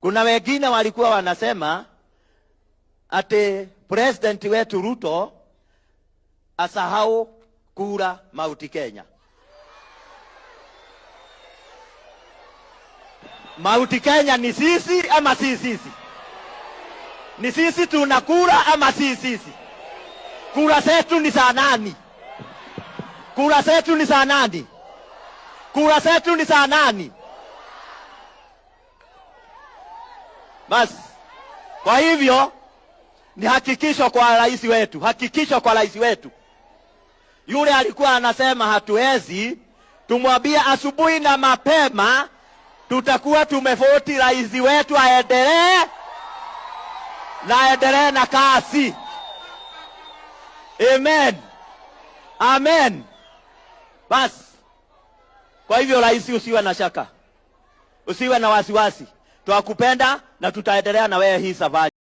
Kuna wengine walikuwa wanasema ati president wetu Ruto asahau kura Mount Kenya. Mount Kenya ni sisi ama si sisi? Ni sisi tunakura ama si sisi? Kura zetu ni za nani? Kura zetu ni za nani? Kura zetu ni za nani? Bas, kwa hivyo ni hakikisho kwa rais wetu, hakikisho kwa rais wetu. Yule alikuwa anasema hatuwezi, tumwambie asubuhi na mapema tutakuwa tumevoti rais wetu aendelee na kasi. Amen. Amen. Bas, kwa hivyo rais, usiwe na shaka, usiwe na wasiwasi, twakupenda na tutaendelea na wewe hii safari.